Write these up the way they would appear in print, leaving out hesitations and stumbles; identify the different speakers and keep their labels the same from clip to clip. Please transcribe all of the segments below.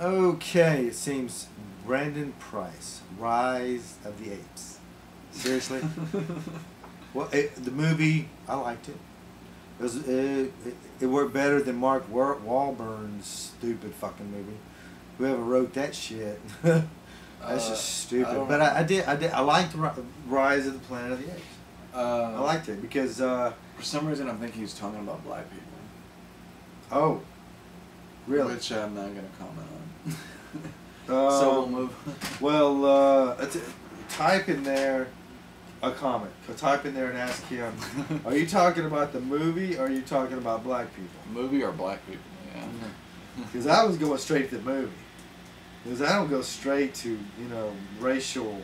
Speaker 1: Okay, it seems Brandon Price, Rise of the Apes. Seriously? Well, the movie, I liked it. It worked better than Mark Wahlberg's stupid fucking movie. Whoever wrote that shit, that's just stupid. But I liked Rise of the Planet of the Apes. I liked it because
Speaker 2: for some reason I think he's talking about black people.
Speaker 1: Oh, really?
Speaker 2: Which I'm not gonna comment on. So we'll move.
Speaker 1: Well, type in there a comment. Type in there and ask him, are you talking about the movie or are you talking about black people?
Speaker 2: Movie or black people, yeah.
Speaker 1: Because I was going straight to the movie. Because I don't go straight to, racial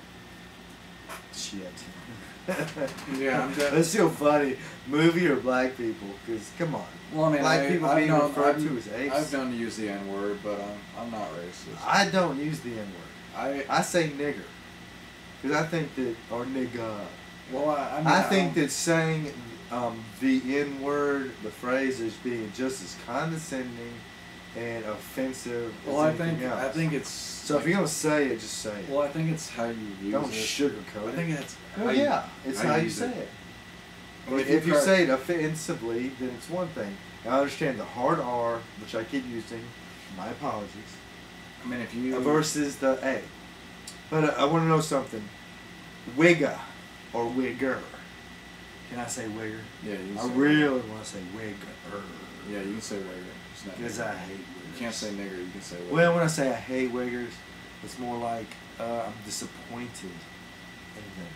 Speaker 1: shit.
Speaker 2: Yeah,
Speaker 1: That's still funny. Movie or black people? Because, come on.
Speaker 2: Well, I mean,
Speaker 1: black people being referred to as apes.
Speaker 2: I've known to use the N-word, but I'm not racist.
Speaker 1: I don't use the N-word. I say nigger. Because I think that, or nigga.
Speaker 2: Well,
Speaker 1: I think that saying the N-word, the phrase, is being just as condescending and offensive as anything else.
Speaker 2: I think it's.
Speaker 1: So if you're gonna say it, just say it.
Speaker 2: Well, I think it's how you use
Speaker 1: Don't
Speaker 2: it.
Speaker 1: sugarcoat it.
Speaker 2: I think it's.
Speaker 1: It's how you say it.
Speaker 2: Well,
Speaker 1: if you say it offensively, then it's one thing. I understand the hard R, which I keep using. My apologies.
Speaker 2: I mean, if you
Speaker 1: versus the A. But I want to know something. Wigga or wigger. Can I say wigger?
Speaker 2: Yeah, you can
Speaker 1: I
Speaker 2: say
Speaker 1: really want to say wigger.
Speaker 2: Yeah, you can say wigger.
Speaker 1: Because I hate wiggers.
Speaker 2: You can't say nigger, you can say wigger.
Speaker 1: Well, when I say I hate wiggers, it's more like I'm disappointed in them.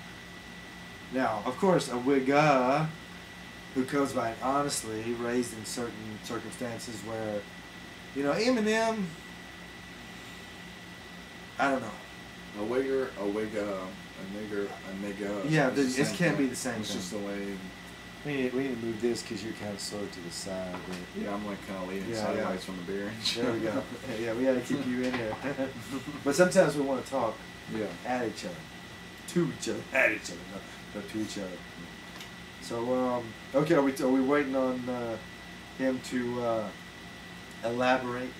Speaker 1: Now, of course, a wigga who comes by honestly, raised in certain circumstances where, Eminem, I don't know.
Speaker 2: A wigger, a wigga, a nigger, a nigga.
Speaker 1: Yeah, it can't be the same
Speaker 2: It's
Speaker 1: thing.
Speaker 2: just the way.
Speaker 1: We need to move this because you're kind of slow to the side.
Speaker 2: Yeah, I'm like kind of leaning sideways from the beer.
Speaker 1: There we go. Yeah, we got to keep you in here. But sometimes we want to talk at each other. To each other. At each other. No, to each other. So, okay, are we waiting on him to elaborate?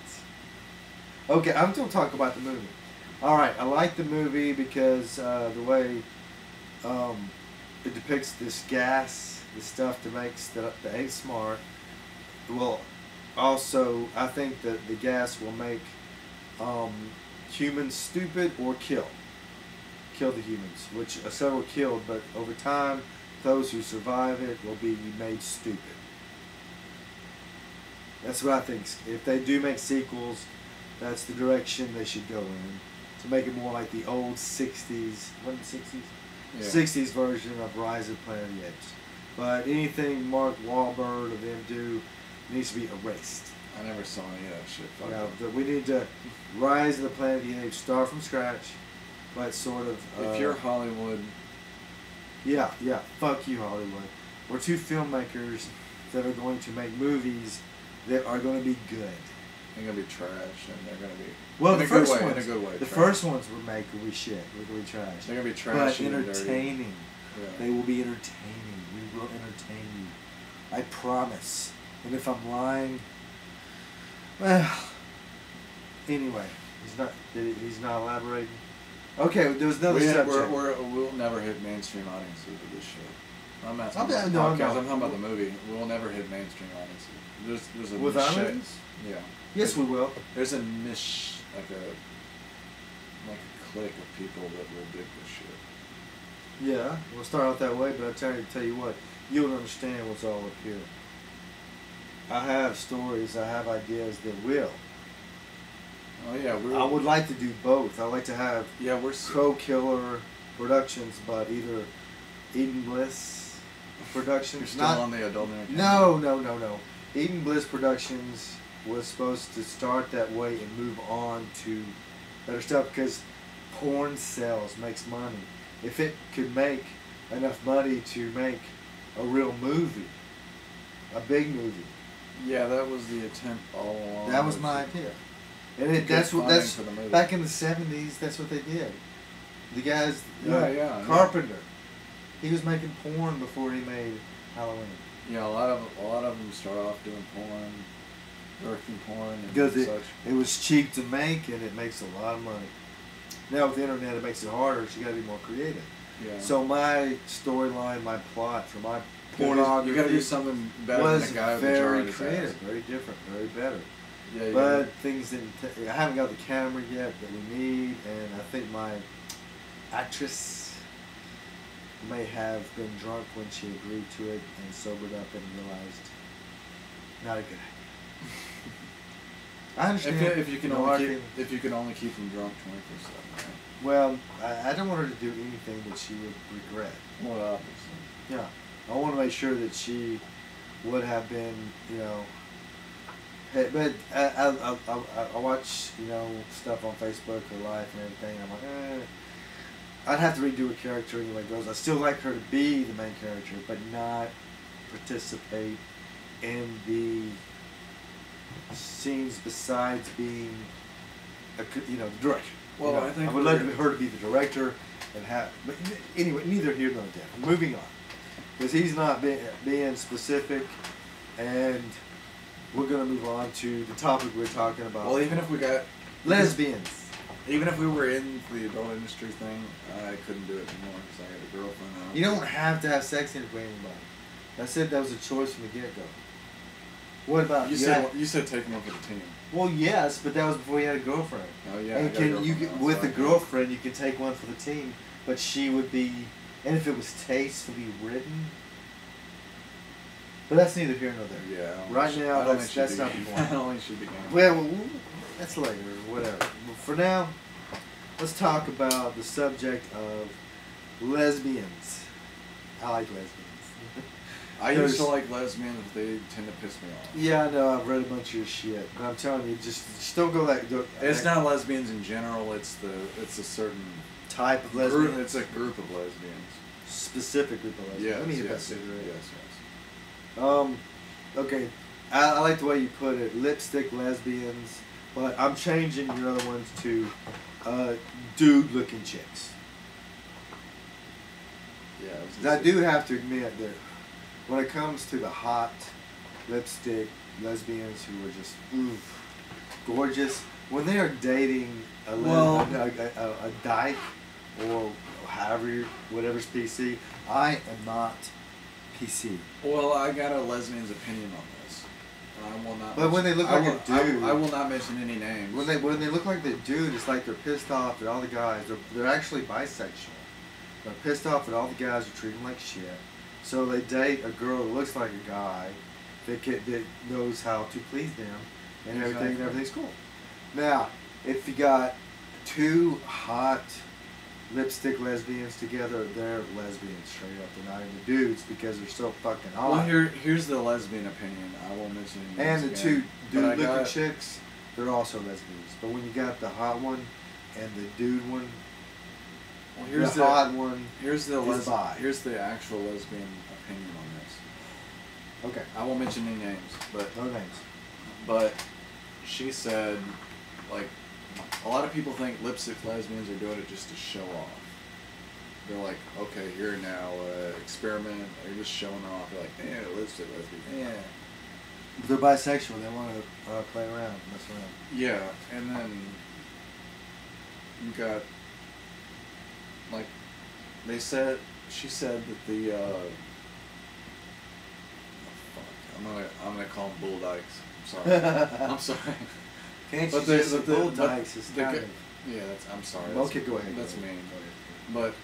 Speaker 1: Okay, I'm going to talk about the movie. Alright, I like the movie because the way it depicts this gas, the stuff that makes the apes smart. Well, also, I think that the gas will make humans stupid or kill the humans, which several killed, but over time, those who survive it will be made stupid. That's what I think. If they do make sequels, that's the direction they should go in. To make it more like the old 60s, what the 60s? Yeah. 60s version of Rise of the Planet of the Apes. But anything Mark Wahlberg or them do needs to be erased.
Speaker 2: I never saw any of that shit.
Speaker 1: Yeah, we need to Rise of the Planet of the Apes, start from scratch, but sort of...
Speaker 2: if you're Hollywood...
Speaker 1: Yeah, fuck you, Hollywood. We're two filmmakers that are going to make movies that are going to be good.
Speaker 2: They're going to be trash, and they're going to be...
Speaker 1: Well,
Speaker 2: in
Speaker 1: the
Speaker 2: a good
Speaker 1: first
Speaker 2: way,
Speaker 1: ones,
Speaker 2: in a good way.
Speaker 1: The
Speaker 2: trash.
Speaker 1: first ones we make will be shit. Will be trash.
Speaker 2: They're going to be trash
Speaker 1: but
Speaker 2: and
Speaker 1: entertaining.
Speaker 2: Yeah.
Speaker 1: They will be entertaining. We will entertain you. I promise. And if I'm lying, well, anyway, he's not elaborating. Okay, there was another subject.
Speaker 2: We'll never hit mainstream audiences with this shit. I'm not talking
Speaker 1: I'm
Speaker 2: talking about the movie. We'll never hit mainstream audiences. There's a
Speaker 1: with
Speaker 2: niche
Speaker 1: our
Speaker 2: shit.
Speaker 1: movies?
Speaker 2: Yeah.
Speaker 1: Yes, we will.
Speaker 2: There's a niche, like a clique of people that will dig this shit.
Speaker 1: Yeah, we'll start out that way, but I'll tell you what, you'll understand what's all up here. I have stories, I have ideas that will.
Speaker 2: Oh yeah,
Speaker 1: I would like to do both. I'd like to have CrowKiller Productions, but either Eden Bliss Productions.
Speaker 2: You're still on the adult entertainment.
Speaker 1: No. Eden Bliss Productions was supposed to start that way and move on to better stuff because porn sells, makes money. If it could make enough money to make a real movie, a big movie.
Speaker 2: Yeah, that was the attempt all along.
Speaker 1: That was my idea. And that's back in the 70s. That's what they did. The guys, Carpenter, he was making porn before he made Halloween.
Speaker 2: Yeah, a lot of them start off doing porn, earthy porn and
Speaker 1: because
Speaker 2: such.
Speaker 1: it was cheap to make and it makes a lot of money. Now with the internet, it makes it harder. So you got to be more creative.
Speaker 2: Yeah.
Speaker 1: So my storyline, my plot for my pornography,
Speaker 2: you got to do something better than the guy with the jar in
Speaker 1: very
Speaker 2: his
Speaker 1: creative,
Speaker 2: ass.
Speaker 1: very different, very better.
Speaker 2: Yeah.
Speaker 1: But things didn't. I haven't got the camera yet that we need, and I think my actress may have been drunk when she agreed to it and sobered up and realized not a good idea. I understand.
Speaker 2: If you can only keep them drunk 24/7. Right?
Speaker 1: Well, I don't want her to do anything that she would regret.
Speaker 2: Well, obviously.
Speaker 1: Yeah, I want to make sure that she would have been, Hey, but I watch, stuff on Facebook, her life and everything. And I'm like, I'd have to redo a character anyway. Goes. I still like her to be the main character, but not participate in the scenes besides being, the director.
Speaker 2: Well, I think
Speaker 1: I would like her to be the director and have. But anyway, neither here nor there. Moving on, because he's not being specific, and we're gonna move on to the topic we're talking about.
Speaker 2: Well, even if we got
Speaker 1: lesbians.
Speaker 2: Even if we were in the adult industry thing, I couldn't do it anymore because I had a girlfriend now.
Speaker 1: You don't have to have sex with anybody. I said that was a choice from the get-go. What about
Speaker 2: you? Said take one for the team.
Speaker 1: Well, yes, but that was before you had a girlfriend.
Speaker 2: Oh yeah.
Speaker 1: And with a girlfriend, you can take one for the team, but she would be, and if it was tastefully written. But that's neither here nor there.
Speaker 2: Yeah.
Speaker 1: Right now, that's not the point.
Speaker 2: I don't think she'd be game.
Speaker 1: Well, that's later, or whatever. But for now, let's talk about the subject of lesbians. I like lesbians.
Speaker 2: I used to like lesbians, but they tend to piss me off.
Speaker 1: Yeah, I know. I've read a bunch of your shit, but I'm telling you, just don't go that.
Speaker 2: It's not lesbians in general. It's a certain
Speaker 1: type of lesbian.
Speaker 2: It's a group of lesbians.
Speaker 1: Specific group of lesbians.
Speaker 2: Yes,
Speaker 1: Let me hit that
Speaker 2: yes,
Speaker 1: cigarette.
Speaker 2: yes.
Speaker 1: Okay. I like the way you put it, lipstick lesbians, but I'm changing your other ones to dude-looking chicks.
Speaker 2: Yeah.
Speaker 1: I do have to admit that when it comes to the hot lipstick lesbians who are just gorgeous, when they are dating a dyke or whatever's PC, I am not PC.
Speaker 2: Well, I got a lesbian's opinion on this. I will not.
Speaker 1: But when they look like a dude,
Speaker 2: I will not mention any names.
Speaker 1: When they look like the dude, it's like they're pissed off at all the guys. They're actually bisexual. They're pissed off at all the guys who treat them like shit. So they date a girl that looks like a guy that knows how to please them and everything. And everything's cool. Now, if you got two hot lipstick lesbians together, they're lesbians straight up. They're not into dudes because they're so fucking hot.
Speaker 2: Well, here's the lesbian opinion. I won't mention any names.
Speaker 1: And the two dude-looking chicks, they're also lesbians. But when you got the hot one and the dude one, here's the hot one.
Speaker 2: Here's the actual lesbian opinion on this.
Speaker 1: Okay.
Speaker 2: I won't mention any names, but
Speaker 1: no names.
Speaker 2: But she said, like, a lot of people think lipstick lesbians are doing it just to show off. They're like, okay, here now, experiment. They're just showing off. They're like, yeah, lipstick lesbian. Yeah.
Speaker 1: They're bisexual. They want to play around, mess around.
Speaker 2: Yeah, and then you got, like, she said that the, I'm gonna call them bull dykes. I'm sorry. I'm sorry.
Speaker 1: Can't you say the bull dykes is kind of...
Speaker 2: Yeah, I'm sorry.
Speaker 1: Okay, go ahead.
Speaker 2: That's mean. But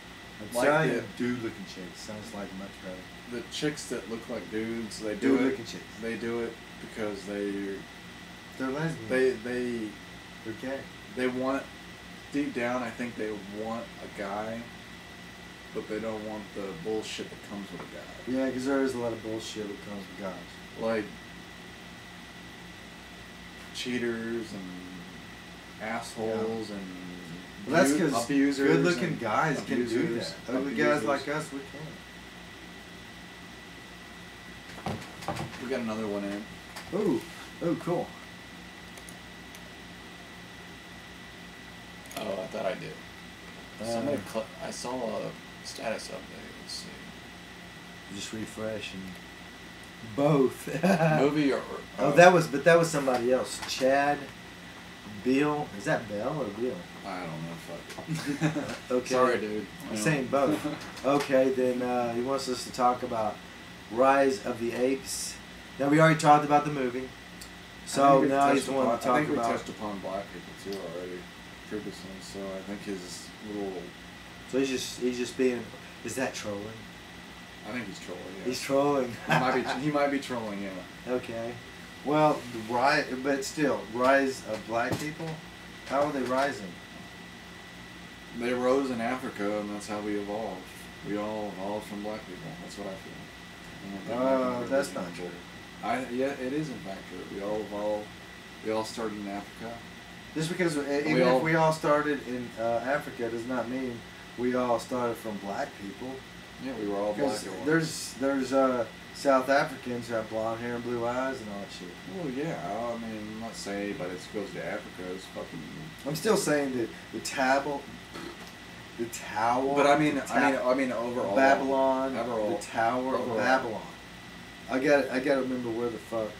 Speaker 1: I'm like the dude-looking chicks. Sounds like much better.
Speaker 2: The chicks that look like dudes, they do it.
Speaker 1: Dude-looking chicks.
Speaker 2: They do it because they're
Speaker 1: lesbians.
Speaker 2: They're
Speaker 1: gay.
Speaker 2: They want, deep down, I think they want a guy, but they don't want the bullshit that comes with a guy.
Speaker 1: Yeah, because there is a lot of bullshit that comes with guys.
Speaker 2: Like cheaters and assholes and
Speaker 1: that's because
Speaker 2: abusers.
Speaker 1: Good-looking guys can do that. Ugly guys like us, we can't.
Speaker 2: We got another one in.
Speaker 1: Oh, cool.
Speaker 2: Oh, I thought I did. I saw a status update. Let's see.
Speaker 1: Just refresh and Both.
Speaker 2: Movie or
Speaker 1: oh, that was somebody else. Chad, Bill. Is that Bell or Bill?
Speaker 2: I don't know. Fuck.
Speaker 1: Okay.
Speaker 2: Sorry, dude.
Speaker 1: I'm saying both. Okay, then he wants us to talk about Rise of the Apes. Now we already talked about the movie, so now he's wanting to talk about.
Speaker 2: I think we touched upon black people too already previously. So I think his little.
Speaker 1: So he's just being. Is that trolling?
Speaker 2: I think he's trolling. Yeah.
Speaker 1: He's trolling.
Speaker 2: He might be trolling. Yeah.
Speaker 1: Okay. Well, but still, rise of black people. How are they rising?
Speaker 2: They rose in Africa, and that's how we evolved. We all evolved from black people. That's what I feel.
Speaker 1: That's not true.
Speaker 2: Yeah, it is in fact true. We all evolved. We all started in Africa.
Speaker 1: Just because if we all started in Africa does not mean we all started from black people.
Speaker 2: Yeah, we were all black.
Speaker 1: There's South Africans who have blonde hair and blue eyes and all that shit.
Speaker 2: Well, yeah. I mean, I'm not saying, but it goes to Africa. It's fucking.
Speaker 1: I'm still saying that the tower.
Speaker 2: But I mean overall.
Speaker 1: Babylon.
Speaker 2: Overall.
Speaker 1: The Tower of Babylon. I gotta remember where the fuck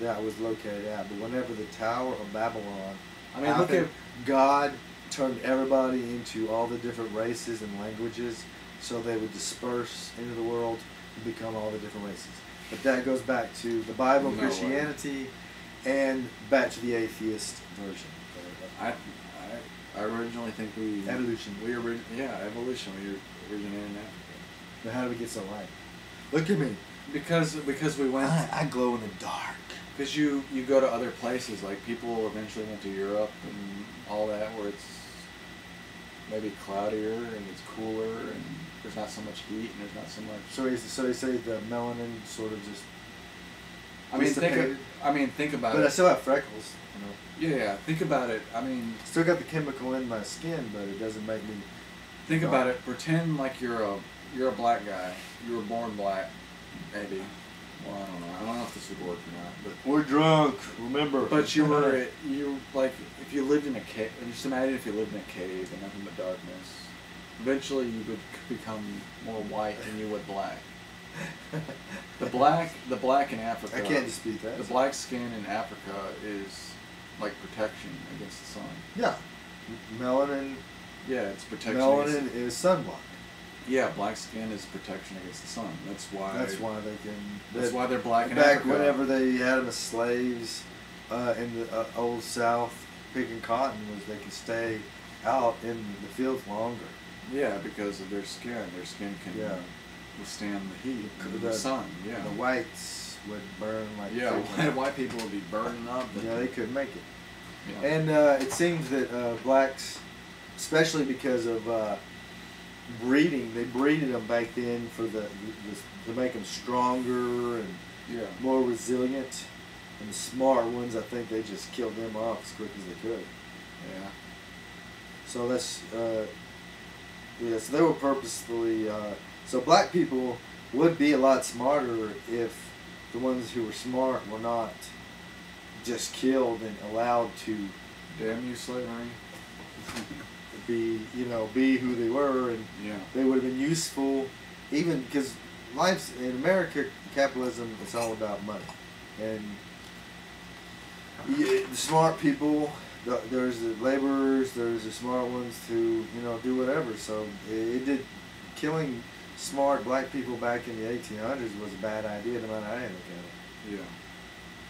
Speaker 1: that was located at. But whenever the Tower of Babylon.
Speaker 2: I mean, look at
Speaker 1: God turned everybody into all the different races and languages, so they would disperse into the world and become all the different races. But that goes back to the Bible, Christianity, and back to the atheist version.
Speaker 2: I originally think
Speaker 1: evolution.
Speaker 2: Evolution. We originated in Africa.
Speaker 1: But how did we get so light? Look at me.
Speaker 2: Because we went.
Speaker 1: I glow in the dark.
Speaker 2: Because you go to other places, like people eventually went to Europe and all that, where it's maybe cloudier and it's cooler and there's not so much heat and there's not so much.
Speaker 1: So they say the melanin sort of just.
Speaker 2: Think about it.
Speaker 1: But I still have freckles. You know?
Speaker 2: Yeah, think about it. I mean.
Speaker 1: Still got the chemical in my skin, but it doesn't make me.
Speaker 2: Think about it. Pretend like you're a black guy. You were born black, maybe. Well, I don't know. I don't know if this would work or not. But
Speaker 1: we're drunk. Remember.
Speaker 2: But you like if you lived in a cave. Just imagine if you lived in a cave and nothing but darkness. Eventually, you would become more white than you would black. The black in Africa.
Speaker 1: I can't dispute that.
Speaker 2: The black skin in Africa is like protection against the sun.
Speaker 1: Yeah, melanin.
Speaker 2: Yeah, it's protection.
Speaker 1: Melanin is sunblock.
Speaker 2: Yeah, black skin is protection against the sun. That's why
Speaker 1: they can.
Speaker 2: That's why they're black in
Speaker 1: Africa.
Speaker 2: Back
Speaker 1: whenever they had them as slaves in the old South picking cotton, was they could stay out in the fields longer.
Speaker 2: Yeah, because of their skin. Their skin can withstand the heat of the sun. Yeah.
Speaker 1: The whites would burn like.
Speaker 2: Yeah, white people would be burning up.
Speaker 1: Yeah, they couldn't make it.
Speaker 2: Yeah.
Speaker 1: And it seems that blacks, especially because of breeding, they breeded them back then for to make them stronger and more resilient. And the smart ones, I think they just killed them off as quick as they could.
Speaker 2: Yeah.
Speaker 1: So that's so they were purposefully. So black people would be a lot smarter if the ones who were smart were not just killed and allowed to.
Speaker 2: Damn you, slavery.
Speaker 1: Be who they were, and they would have been useful, even because life's in America, capitalism, it's all about money, and the smart people, there's the laborers, there's the smart ones to do whatever. So it did killing smart black people back in the 1800s was a bad idea, no matter how you look at it.
Speaker 2: Yeah.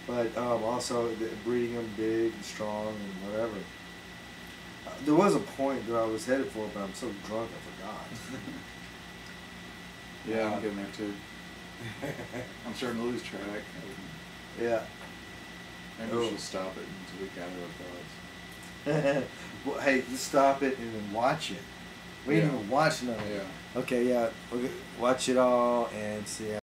Speaker 1: But also breeding them big and strong and whatever. There was a point that I was headed for, but I'm so drunk I forgot.
Speaker 2: Yeah, I'm getting there too. I'm starting to lose track.
Speaker 1: Yeah.
Speaker 2: Maybe we should stop it until we gather our thoughts.
Speaker 1: Well, hey, let's stop it and then watch it. We ain't even watched none of it.
Speaker 2: Yeah.
Speaker 1: Okay, yeah. Watch it all and see how.